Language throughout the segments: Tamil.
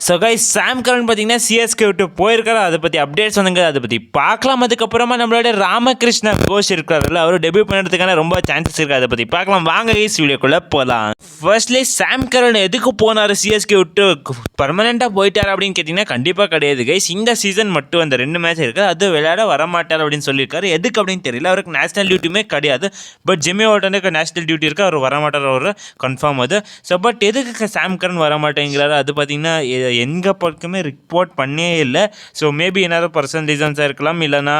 ஸோ கைஸ் சாம் கரன் பார்த்தீங்கன்னா சிஎஸ்கே விட்டு போயிருக்காரு. அதை பற்றி அப்டேட்ஸ் வந்துங்க, அதை பற்றி பார்க்கலாம். அதுக்கப்புறமா நம்மளோட ராமகிருஷ்ணா கோஷ் இருக்கிறாருல, அவர் டெபியூ பண்ணுறதுக்கான ரொம்ப சான்சஸ் இருக்குது. அதை பற்றி பார்க்கலாம். வாங்க கைஸ் வீடியோக்குள்ளே போகலாம். ஃபர்ஸ்ட்லி சாம் கரன் எதுக்கு போனார் சிஎஸ்கே விட்டு, பர்மனெண்ட்டாக போயிட்டார் அப்படின்னு கேட்டிங்கன்னா கண்டிப்பாக கிடையாது கைஸ். இந்த சீசன் மட்டும் அந்த 2 மேட்ச் இருக்குது, அது விளையாட வரமாட்டார் அப்படின்னு சொல்லியிருக்காரு. எதுக்கு அப்படின்னு தெரியல. அவருக்கு நேஷனல் டியூட்டியுமே கிடையாது. பட் ஜிம்மி வாட்டனுக்கு நேஷனல் டியூட்டி இருக்குது, அவர் வரமாட்டார், அவர் கன்ஃபார்ம் அது. ஸோ பட் எதுக்கு சாம் கரன் வரமாட்டேங்கிறாரு, அது பார்த்தீங்கன்னா எங்கள் பக்கமே ரிப்போர்ட் பண்ணே இல்லை. ஸோ மேபி ஏதாவது பர்சனல் ரீசன்ஸாக இருக்கலாம், இல்லைனா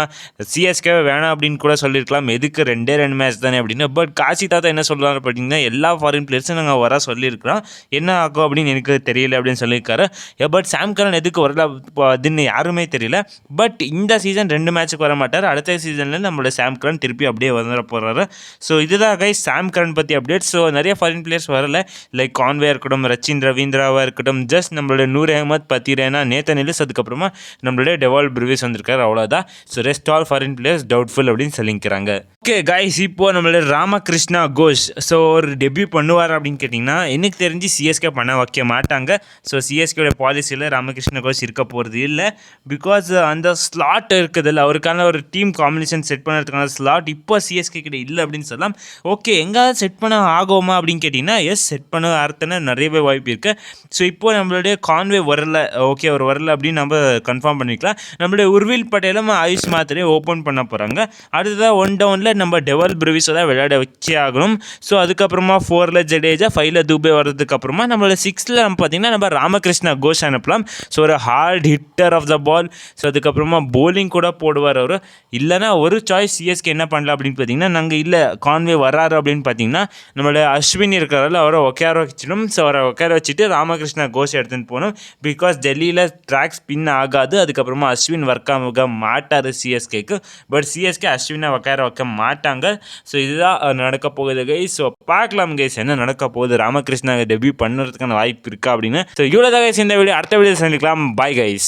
சிஎஸ்கே வேணாம் அப்படின்னு கூட சொல்லியிருக்கலாம். எதுக்கு 2 மேட்ச் தானே அப்படின்னு. பட் காசி தாத்தா என்ன சொல்கிறாரு பார்த்தீங்கன்னா, எல்லா ஃபாரின் பிளேயர்ஸும் நாங்கள் வர சொல்லியிருக்கிறோம், என்ன ஆகும் அப்படின்னு எனக்கு தெரியல அப்படின்னு சொல்லியிருக்காரு. பட் சாம் கரன் எதுக்கு வரல அதுன்னு யாருமே தெரியல. பட் இந்த சீசன் 2 மேட்ச்சுக்கு வர மாட்டார். அடுத்த சீசனில் நம்மளோட சாம் கரன் திருப்பி அப்படியே வந்துட போகிறாரு. ஸோ இதுதான் கைஸ் சாம் கரன் பற்றி அப்டேட். ஸோ நிறைய ஃபாரின் பிளேயர்ஸ் வரல, லைக் கான்வே இருக்கட்டும், ரச்சின் ரவீந்திராவாக இருக்கட்டும், ஜஸ்ட் நம்மளோட நூர் அஹமத், பத்திரேனா, நேத்தன் எலிஸ், அதுக்கப்புறமா நம்மளுடைய டெவால் பிரிவிஸ் வந்திருக்காரு, அவ்வளோதான். So rest all foreign players doubtful அப்படின்னு சொல்லிக்கிறாங்க. ஓகே கைஸ், இப்போது நம்மளோட ராமகிருஷ்ணா கோஷ் ஸோ ஒரு டெபியூ பண்ணுவார் அப்படின்னு கேட்டிங்கன்னா எனக்கு தெரிஞ்சு சிஎஸ்கே பண்ண வைக்க மாட்டாங்க. ஸோ சிஎஸ்கேயோட பாலிசியில் ராமகிருஷ்ணா கோஷ் இருக்க போகிறது இல்லை. பிகாஸ் அந்த ஸ்லாட் இருக்குதுல்ல, அவருக்கான ஒரு டீம் காம்பினேஷன் செட் பண்ணுறதுக்கான ஸ்லாட் இப்போ சிஎஸ்கே கிட்ட இல்லை அப்படின்னு சொல்லலாம். ஓகே, எங்காவது செட் பண்ண ஆகுமா அப்படின்னு கேட்டிங்கன்னா எஸ், செட் பண்ண ஆர்த்தன நிறையவே வாய்ப்பு இருக்குது. ஸோ இப்போது நம்மளுடைய கான்வே வரல, ஓகே அவர் வரல அப்படின்னு நம்ம கன்ஃபார்ம் பண்ணிக்கலாம். நம்மளுடைய உர்வில் பட்டேலும் ஆயுஷ் மாத்திரையை ஓப்பன் பண்ண போகிறாங்க. அடுத்ததாக 1 டவுனில் நம்ம டெவல் பிரிவிஸை தான் விளையாட வச்சே ஆகணும். ஸோ அதுக்கப்புறமா 4ல் ஜடேஜா, 5ல் துபே வர்றதுக்கப்புறமா நம்மளோட 6ல் நம்ம பார்த்திங்கன்னா நம்ம ராமகிருஷ்ணா கோஷ் அனுப்பலாம். ஸோ ஒரு hard hitter of the ball. So அதுக்கப்புறமா போலிங் கூட போடுவார் அவர். இல்லைனா ஒரு சாய்ஸ் சிஎஸ்கே என்ன பண்ணலாம் அப்படின்னு பார்த்தீங்கன்னா, நாங்கள் இல்லை கான்வே வராரு அப்படின்னு பார்த்தீங்கன்னா நம்மளோட அஸ்வின் இருக்கிறாரில் அவரை உட்கார வச்சிடும். ஸோ அவரை உட்கார வச்சுட்டு ராமகிருஷ்ணா கோஷ் எடுத்துன்னு போகணும். பிகாஸ் டெல்லியில் ட்ராக் ஸ்பின் ஆகாது. அதுக்கப்புறமா அஸ்வின் ஒர்க் ஆக மாட்டார் சிஎஸ்கேக்கு. பட் சிஎஸ்கே அஸ்வினை உட்கார வைக்க மாட்டாங்க. ஸோ இதுதான் நடக்க போகுது கைஸ். ஸோ பார்க்கலாம் கைஸ் என்ன நடக்க போகுது, ராமகிருஷ்ணா டெபியூ பண்ணுறதுக்கான வாய்ப்பு இருக்கா அப்படின்னு. ஸோ இவ்வளோ தான் கைஸ் இந்த வீடியோ. அடுத்த வீடியோ சந்திக்கலாம். Bye guys.